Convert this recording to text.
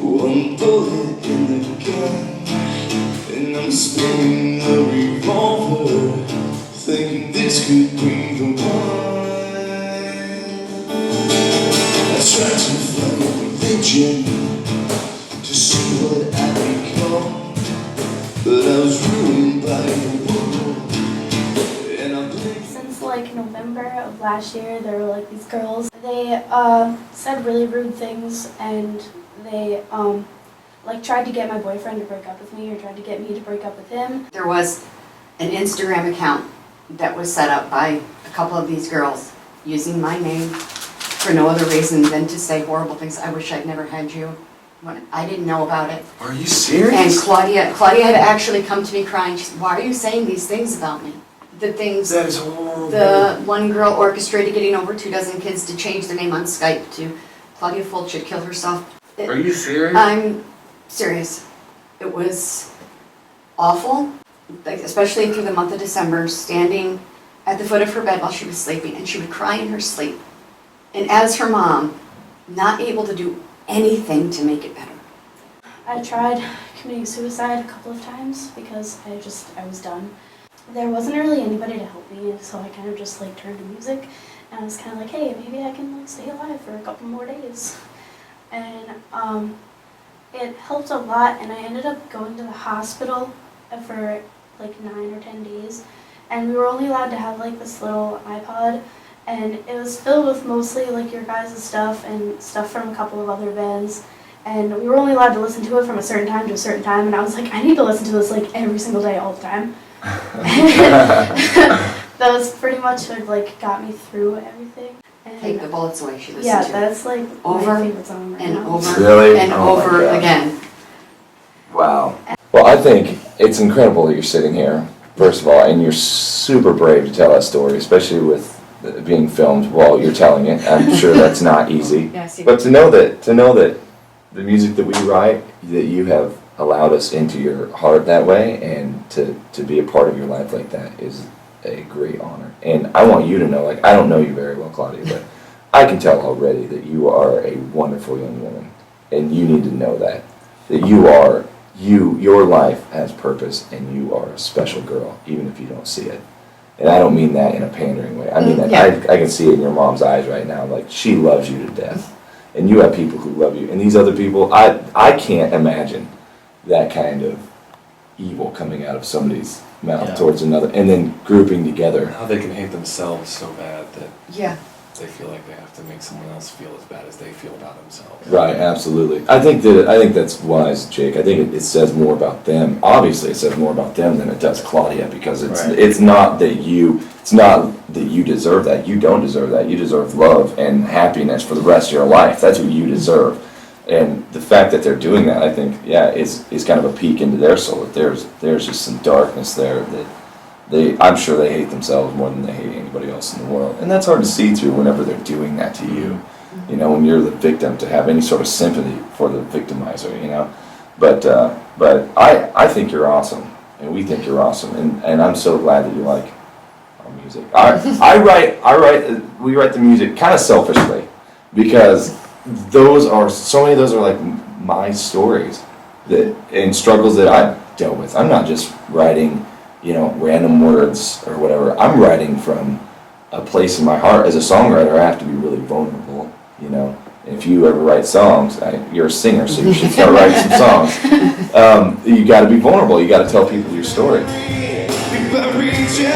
One bullet in the gun, and I'm spinning the revolver, thinking this could be the one. I tried to find a religion to see what I become, but I was ruined by the world, and I blame. Since like November of last year, there were like these girls. They said really rude things, and they like tried to get my boyfriend to break up with me, or tried to get me to break up with him. There was an Instagram account that was set up by a couple of these girls using my name for no other reason than to say horrible things. I wish I'd never had you. When I didn't know about it. Are you serious? And Claudia had actually come to me crying. She said, "Why are you saying these things about me?" The things. That is horrible. The one girl orchestrated getting over 24 kids to change their name on Skype to Claudia Fulch killed herself. Are you serious? I'm serious. It was awful, like, especially through the month of December, standing at the foot of her bed while she was sleeping, and she would cry in her sleep. And as her mom, not able to do anything to make it better. I tried committing suicide a couple of times because I was done. There wasn't really anybody to help me, so I kind of just like turned to music, and I was kind of like, hey, maybe I can like stay alive for a couple more days. And it helped a lot, and I ended up going to the hospital for like 9 or 10 days, and we were only allowed to have like this little iPod, and it was filled with mostly like your guys' stuff and stuff from a couple of other bands, and we were only allowed to listen to it from a certain time to a certain time, and I was like, I need to listen to this like every single day all the time. That was pretty much what like got me through everything. And Take the Bullets Away, she listened yeah, to. that's like Over my favorite song right and now. over Really? and Oh my over God. again. Wow. Well, I think it's incredible that you're sitting here, first of all, and you're super brave to tell that story, especially with being filmed while you're telling it. I'm sure that's not easy. Yes, you- But to know that the music that we write, that you have allowed us into your heart that way, and to be a part of your life like that is a great honor. And I want you to know, like, I don't know you very well, Claudia, but I can tell already that you are a wonderful young woman, and you need to know that your life has purpose, and you are a special girl, even if you don't see it. And I don't mean that in a pandering way. I mean that Yeah. I can see it in your mom's eyes right now. Like, she loves you to death, and you have people who love you. And these other people, I can't imagine that kind of evil coming out of somebody's mouth Yeah. towards another, and then grouping together. How they can hate themselves so bad that Yeah. they feel like they have to make someone else feel as bad as they feel about themselves. Right, absolutely. I think that's wise, Jake. I think it says more about them. Obviously, it says more about them than it does Claudia, because Right. it's not that you deserve that. You don't deserve that. You deserve love and happiness for the rest of your life. That's what you deserve. And the fact that they're doing that, I think, is kind of a peek into their soul. That there's just some darkness there that I'm sure they hate themselves more than they hate anybody else in the world. And that's hard to see through whenever they're doing that to you. You know, when you're the victim, to have any sort of sympathy for the victimizer, you know. But I think you're awesome, and we think you're awesome, and I'm so glad that you like our music. We write the music kind of selfishly, because so many of those are like my stories and struggles that I've dealt with. I'm not just writing, you know, random words or whatever. I'm writing from a place in my heart. As a songwriter, I have to be really vulnerable, you know. And if you ever write songs, you're a singer, so you should start writing some songs. You got to be vulnerable. You got to tell people your story. We buried you